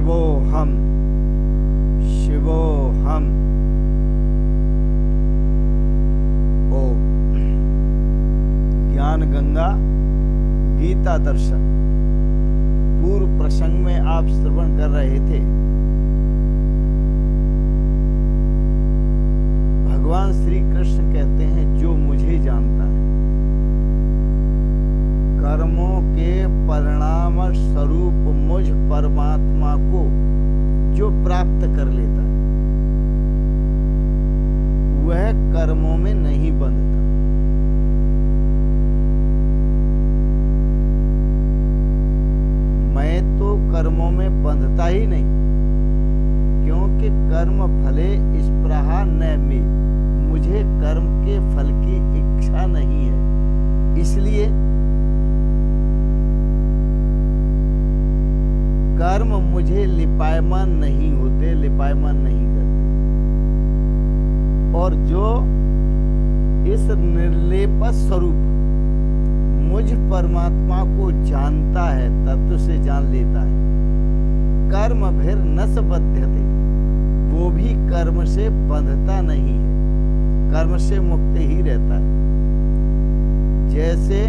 शिवोहम शिवोहम। ओम। ज्ञान गंगा गीता दर्शन। पूर्व प्रसंग में आप श्रवण कर रहे थे, भगवान श्री कृष्ण कहते हैं जो मुझे जानता है, कर्मों के परिणाम स्वरूप मुझ परमात्मा को जो प्राप्त कर लेता है, वह कर्मों में नहीं बंधता। मैं तो कर्मों में बंधता ही नहीं, क्योंकि कर्म फले स्पृहा न मे, मुझे कर्म के फल की इच्छा नहीं है। इसलिए कर्म मुझे लिपायमान नहीं होते, लिपायमान नहीं करते। और जो इस निर्लेप स्वरूप मुझ परमात्मा को जानता है, तत्व से जान लेता है, कर्म भीर न बध्यते, वो भी कर्म से बंधता नहीं है, कर्म से मुक्त ही रहता है। जैसे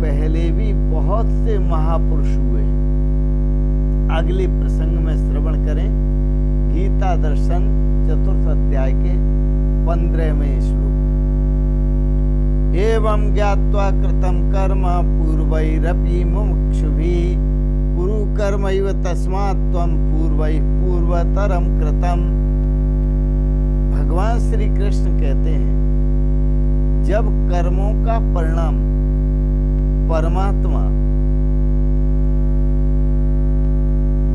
पहले भी बहुत से महापुरुष हुए हैं। अगले प्रसंग में श्रवण करें गीता दर्शन 4th अध्याय के 15वें श्लोक। एवं ज्ञात्वा कृतं कर्म पूर्वैरपि मुमुक्षुभिः कुरु कर्मैव तस्मात् त्वं पूर्वैः पूर्वतरं कृतं। भगवान श्री कृष्ण कहते हैं, जब कर्मों का परिणाम परमात्मा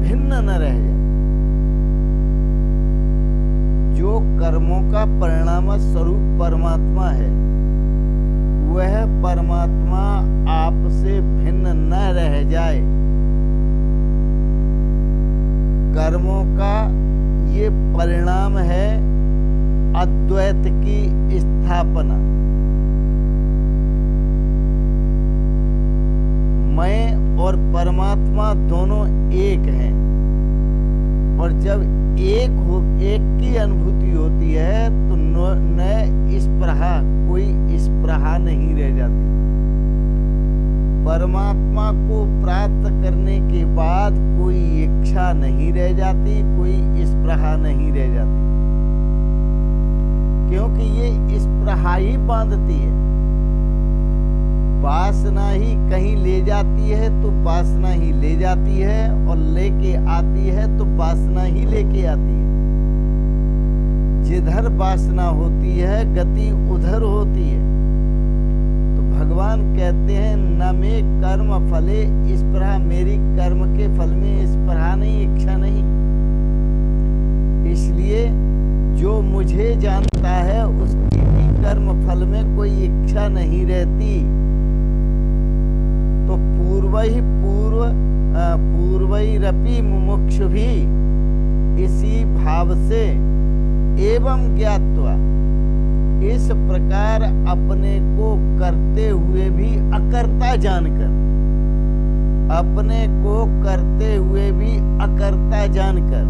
भिन्न न रह जाए, जो कर्मों का परिणाम स्वरूप परमात्मा है, वह परमात्मा आपसे भिन्न न रह जाए, कर्मों का ये परिणाम है अद्वैत की स्थापना। मैं और परमात्मा दोनों एक हैं, और जब एक की अनुभूति होती है तो न स्पृहा, कोई स्पृहा नहीं रह जाती। परमात्मा को प्राप्त करने के बाद कोई इच्छा नहीं रह जाती, कोई स्पृहा नहीं रह जाती, क्योंकि ये स्पृहा ही बांधती है। वासना ही कहीं ले जाती है तो वासना ही ले जाती है, और लेके आती है तो वासना ही लेके आती है। जिधर वासना होती है गति उधर होती है। तो भगवान कहते हैं, न मे कर्म फले स्पृहा, मेरी कर्म के फल में स्पृहा नहीं, इच्छा नहीं। इसलिए जो मुझे जानता है उसकी भी कर्म फल में कोई इच्छा नहीं रहती। तो पूर्वैरपि मुमुक्षुभिः, इसी भाव से एवं ज्ञात्वा, इस प्रकार अपने को करते हुए भी अकर्ता जानकर, अपने को करते हुए भी अकर्ता जानकर,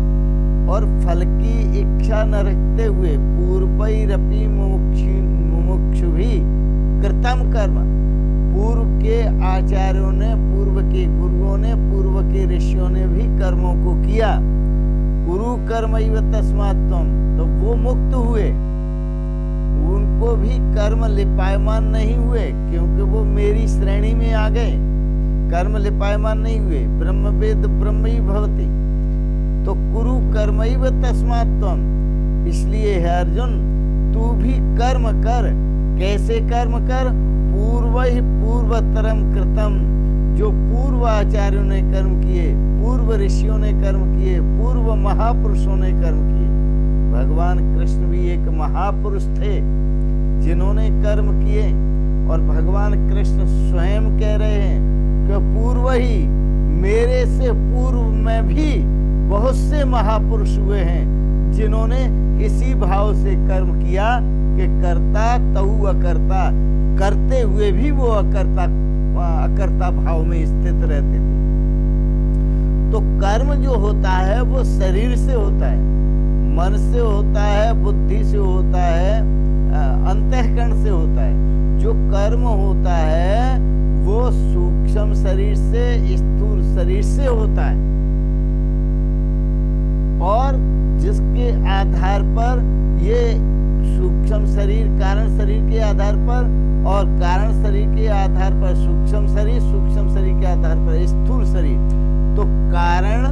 और फल की इच्छा न रखते हुए पूर्वैरपि मुमुक्षुभिः कृतं कर्म, पूर्व के आचार्यों ने, पूर्व के गुरुओं ने, पूर्व के ऋषियों ने भी कर्मों को किया। गुरु कर्मैव तस्मात् त्वं, तो वो मुक्त हुए, उनको भी कर्म लिपायमान नहीं हुए, क्योंकि वो मेरी श्रेणी में आ गए, कर्म लिपायमान नहीं हुए। ब्रह्मवेद ब्रह्मैव भवति, तो कुरु कर्मैव तस्मात् त्वं, इसलिए है अर्जुन, तू भी कर्म कर। कैसे कर्म कर? पूर्वैः पूर्वतरं कृतं, जो पूर्व आचार्यों ने कर्म किए, पूर्व ऋषियों ने कर्म किए, पूर्व महापुरुषों ने कर्म किए। भगवान कृष्ण भी एक महापुरुष थे जिन्होंने कर्म किए, और भगवान कृष्ण स्वयं कह रहे हैं कि पूर्व ही, मेरे से पूर्व में भी बहुत से महापुरुष हुए हैं जिन्होंने इसी भाव से कर्म किया कि कर्ता तऊ अकर्ता, करते हुए भी वो अकर्ता भाव में स्थित रहते थे। तो कर्म जो होता है वो शरीर से होता है, मन से होता है, बुद्धि से होता है, अंतःकरण से होता है। जो कर्म होता है वो सूक्ष्म शरीर से, स्थूल शरीर से होता है, और जिसके आधार पर ये सूक्ष्म शरीर कारण शरीर के आधार पर, और कारण शरीर के आधार पर सूक्ष्म शरीर, सूक्ष्म शरीर के आधार पर स्थूल शरीर। तो कारण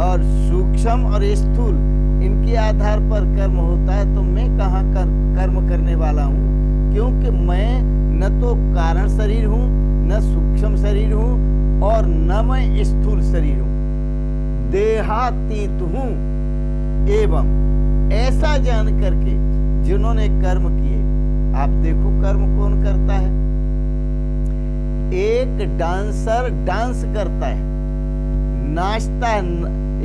और सूक्ष्म और स्थूल इनके आधार पर कर्म होता है। तो मैं कहाँ कर्म करने वाला हूँ, क्योंकि मैं न तो कारण शरीर हूँ, न सूक्ष्म शरीर हूँ, और न मैं स्थूल शरीर हूँ, देहातीत हूँ। एवं ऐसा जान करके जिन्होंने कर्म किए, आप देखो कर्म कौन करता है। एक डांसर डांस करता है, नाचता है,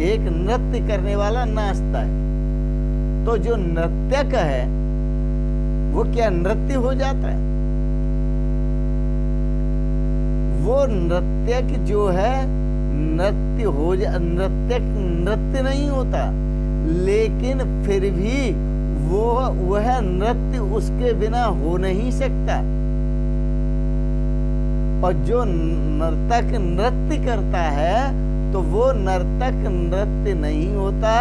एक नृत्य करने वाला नाचता है। तो जो नृत्यक है वो क्या नृत्य हो जाता है? वो नृत्यक जो है नृत्य नहीं होता, लेकिन फिर भी वह नृत्य उसके बिना हो नहीं सकता। और जो नर्तक नृत्य करता है तो वो नर्तक नृत्य नहीं होता,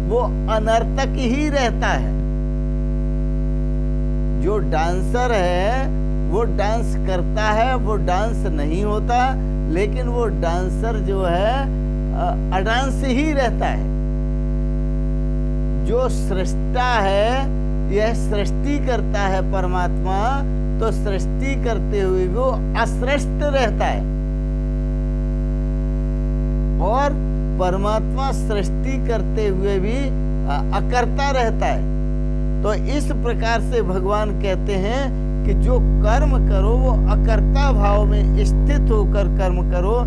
वो अनर्तक ही रहता है। जो डांसर है वो डांस करता है, वो डांस नहीं होता, लेकिन वो डांसर जो है अडांस ही रहता है। जो सृष्टा है, यह सृष्टि करता है परमात्मा, तो सृष्टि करते हुए वो असृष्ट रहता है, और परमात्मा सृष्टि करते हुए भी अकर्ता रहता है। तो इस प्रकार से भगवान कहते हैं कि जो कर्म करो वो अकर्ता भाव में स्थित होकर कर्म करो।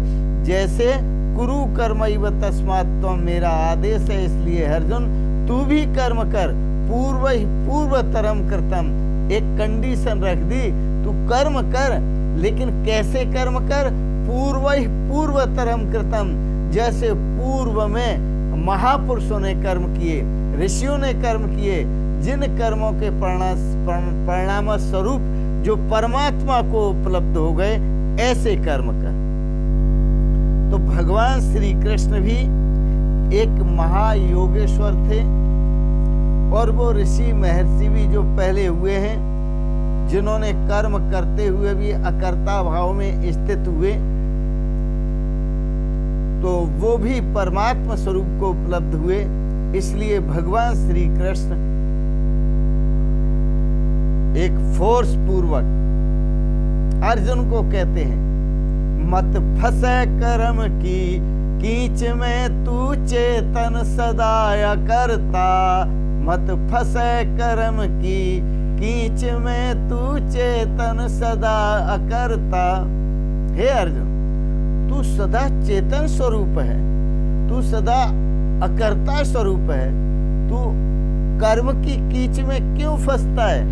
जैसे कुरु कर्मैव तस्मात् त्वं, मेरा आदेश है इसलिए अर्जुन तू भी कर्म कर, पूर्वतरम कृतम। एक कंडीशन रख दी, तू कर्म कर, लेकिन कैसे कर्म कर? पूर्वतरम कृतम, जैसे पूर्व में महापुरुषों ने कर्म किए, ऋषियों ने कर्म किए, जिन कर्मों के परिणाम स्वरूप जो परमात्मा को उपलब्ध हो गए, ऐसे कर्म कर। तो भगवान श्री कृष्ण भी एक महायोगेश्वर थे, और वो ऋषि महर्षि भी जो पहले हुए हैं, जिन्होंने कर्म करते हुए भी अकर्ता भाव में स्थित हुए, तो वो भी परमात्मा स्वरूप को उपलब्ध हुए। इसलिए भगवान श्री कृष्ण एक फोर्स पूर्वक अर्जुन को कहते हैं, मत फंसे कर्म की कीच में तू चेतन सदा करता, मत फंसे कर्म की कीच में तू चेतन सदा अकर्ता। हे अर्जुन, तू सदा चेतन स्वरूप है, तू सदा अकर्ता स्वरूप है, तू कर्म की कीच में क्यों फंसता है?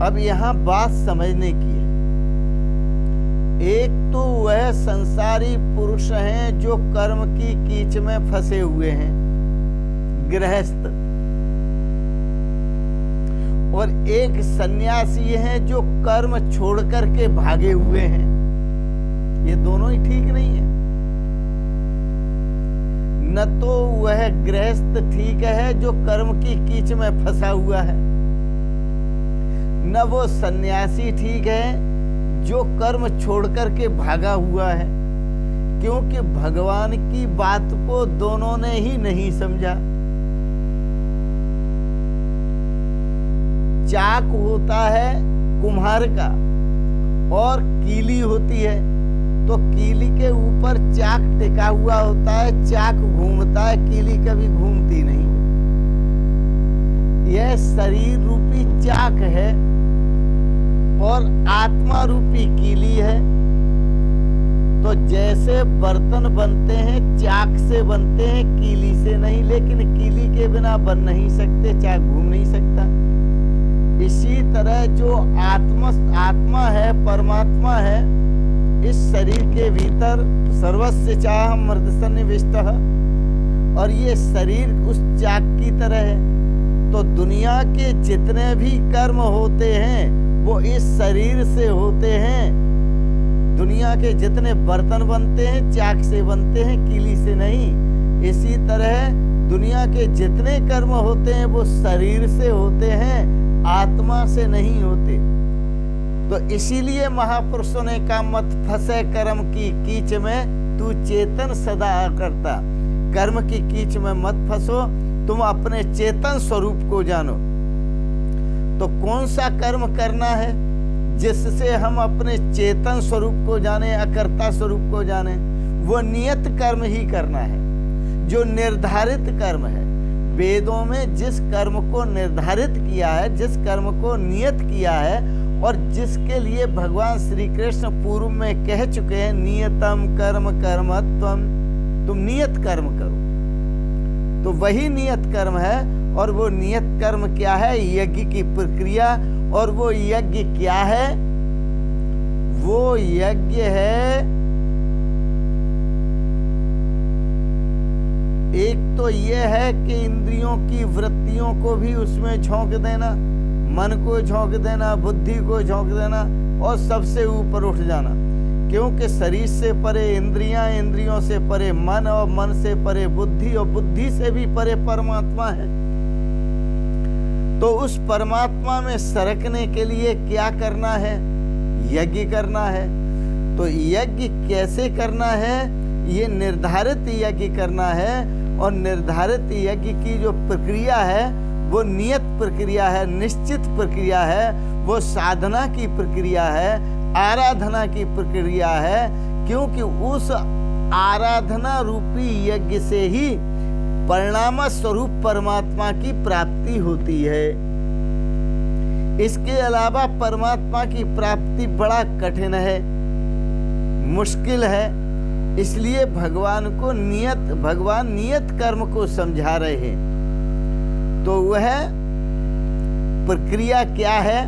अब यहां बात समझने की है। एक तो वह संसारी पुरुष हैं जो कर्म की कीच में फंसे हुए हैं, गृहस्थ, और एक सन्यासी है जो कर्म छोड़ करके भागे हुए हैं। ये दोनों ही ठीक नहीं है। न तो वह गृहस्थ ठीक है जो कर्म की कीच में फंसा हुआ है, न वो सन्यासी ठीक है जो कर्म छोड़ करके भागा हुआ है, क्योंकि भगवान की बात को दोनों ने ही नहीं समझा। चाक होता है कुम्हार का और कीली होती है, तो कीली के ऊपर चाक टिका हुआ होता है, चाक घूमता है, कीली कभी घूमती नहीं। यह शरीर रूपी चाक है और आत्मा रूपी कीली है। तो जैसे बर्तन बनते हैं चाक से बनते हैं, कीली से नहीं, लेकिन कीली के बिना बन नहीं सकते, चाक घूम नहीं सकता। इसी तरह जो आत्मा है, परमात्मा है, इस शरीर के भीतर सर्वस्य चाह मृद सन्निविष्टः, और ये शरीर उस चाक की तरह है। तो दुनिया के जितने भी कर्म होते हैं वो इस शरीर से होते हैं। दुनिया के जितने बर्तन बनते हैं चाक से बनते हैं, कीली से नहीं। इसी तरह दुनिया के जितने कर्म होते हैं वो शरीर से होते हैं, आत्मा से नहीं होते। तो इसीलिए महापुरुषों ने कहा मत फंसे कर्म की कीच में, तू चेतन सदा करता। कर्म की कीच में मत फंसो, तुम अपने चेतन स्वरूप को जानो। तो कौन सा कर्म करना है जिससे हम अपने चेतन स्वरूप को जाने, अकर्ता स्वरूप को जाने? वो नियत कर्म ही करना है, जो निर्धारित कर्म है। वेदों में जिस कर्म को निर्धारित किया है, जिस कर्म को नियत किया है, और जिसके लिए भगवान श्री कृष्ण पूर्व में कह चुके हैं नियतम कर्म कर्मत्वम, तुम नियत कर्म करो, तो वही नियत कर्म है। और वो नियत कर्म क्या है? यज्ञ की प्रक्रिया। और वो यज्ञ क्या है? वो यज्ञ है, एक तो ये है कि इंद्रियों की वृत्तियों को भी उसमें झोंक देना, मन को झोंक देना, बुद्धि को झोंक देना, और सबसे ऊपर उठ जाना। क्योंकि शरीर से परे इंद्रियां, इंद्रियों से परे मन, और मन से परे बुद्धि, और बुद्धि से भी परे परमात्मा है। तो उस परमात्मा में सरकने के लिए क्या करना है? यज्ञ करना है। तो यज्ञ कैसे करना है? ये निर्धारित यज्ञ करना है। और निर्धारित यज्ञ की जो प्रक्रिया है वो नियत प्रक्रिया है, निश्चित प्रक्रिया है, वो साधना की प्रक्रिया है, आराधना की प्रक्रिया है। क्योंकि उस आराधना रूपी यज्ञ से ही परिणाम स्वरूप परमात्मा की प्राप्ति होती है। इसके अलावा परमात्मा की प्राप्ति बड़ा कठिन है, मुश्किल है। इसलिए भगवान नियत कर्म को समझा रहे हैं। तो वह प्रक्रिया क्या है?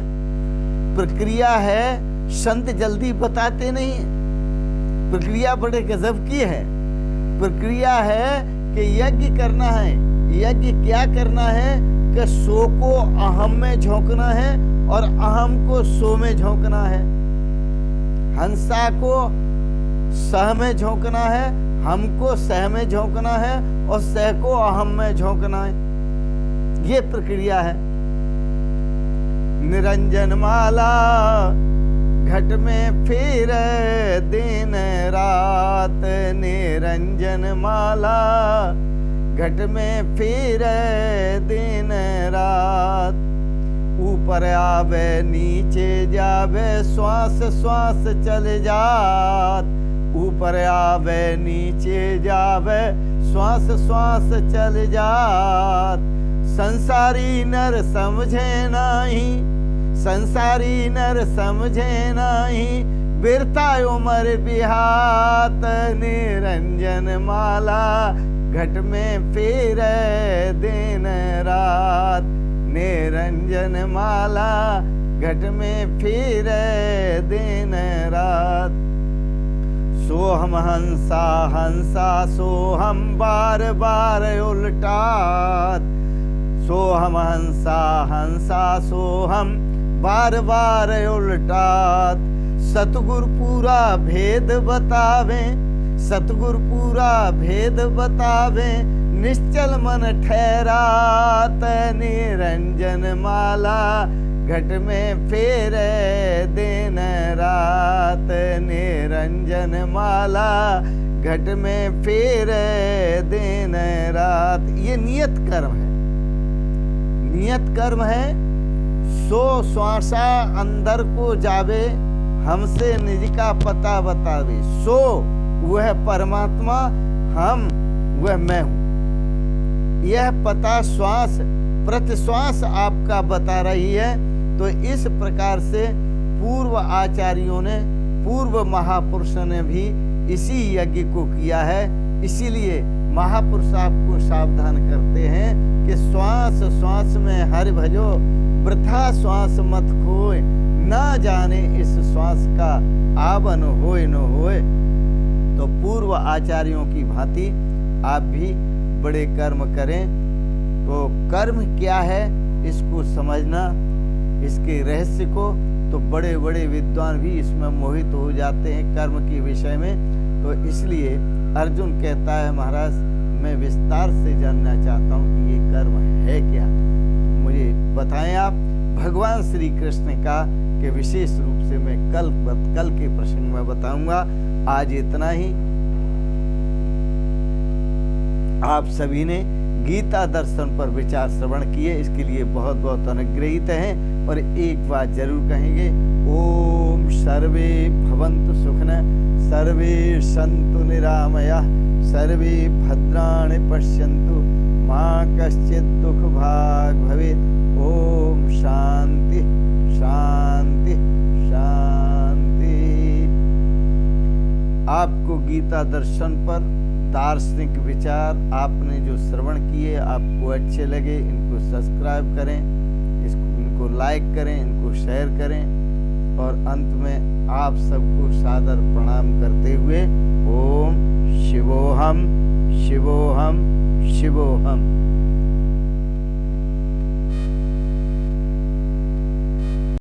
प्रक्रिया है, संत जल्दी बताते नहीं, प्रक्रिया बड़े गजब की है। प्रक्रिया है कि यज्ञ करना है। यज्ञ क्या करना है? कि सो को अहम में झोंकना है और अहम को सो में झोंकना है। हंसा को सह में झोंकना है, हमको सह में झोंकना है, और सह को अहम में झोंकना है। ये प्रक्रिया है। निरंजन माला घट में फिर दिन रात, निरंजन माला घट में फिर दिन रात। ऊपर आवे नीचे जावे, श्वास श्वास चल जात। ऊपर आवे नीचे जावे, श्वास श्वास चल जात। संसारी नर समझे नाही, संसारी नर समझे नाही, बिरता उमर बिहात। निरंजन माला घट में फिर दिन रात, निरंजन माला घट में फिर दिन रात। सोहम हंसा हंसा सोहम बार बार उल्टात। सोहम हंसा हंसा सोहम बार बार उल्टात। सतगुरु पूरा भेद बतावे, सतगुरु पूरा भेद बतावे, निश्चल मन ठहरात। निरंजन माला घट में फिर दिन रात, निरंजन माला घट में फिर दिन रात। ये नियत कर्म है, नियत कर्म है। सो श्वासा अंदर को जावे, हमसे निज का पता बतावे। सो वह परमात्मा, हम वह मैं हूं। यह पता श्वास प्रति श्वास आपका बता रही है। तो इस प्रकार से पूर्व आचार्यों ने, पूर्व महापुरुषों ने भी इसी यज्ञ को किया है। इसीलिए महापुरुष आपको सावधान करते हैं कि श्वास श्वास में हरि भजो, वृथा श्वास मत खोए, ना जाने इस श्वास का आवन होए न होए। तो पूर्व आचार्यों की भांति आप भी बड़े कर्म करें। तो कर्म क्या है इसको समझना, इसके रहस्य को, तो बड़े बड़े विद्वान भी इसमें मोहित हो जाते हैं कर्म के विषय में। तो इसलिए अर्जुन कहता है महाराज मैं विस्तार से जानना चाहता हूँ कि ये कर्म है क्या, मुझे बताएं आप। भगवान श्री कृष्ण का कि विशेष रूप से मैं कल के प्रसंग में बताऊंगा। आज इतना ही। आप सभी ने गीता दर्शन पर विचार श्रवण किए, इसके लिए बहुत बहुत अनुग्रहित हैं। और एक बात जरूर कहेंगे, ओम सर्वे भवन्तु सुखिनः, सर्वे सन्तु निरामयाः, सर्वे भद्राणि पश्यन्तु, मा कश्चित् दुःख भाग् भवेत्। ओम शांति शांति शांति। आपको गीता दर्शन पर दार्शनिक विचार आपने जो श्रवण किए आपको अच्छे लगे, इनको सब्सक्राइब करें, इनको लाइक करें, इनको शेयर करें। और अंत में आप सबको सादर प्रणाम करते हुए ओम शिवोहम शिवोहम शिवोहम।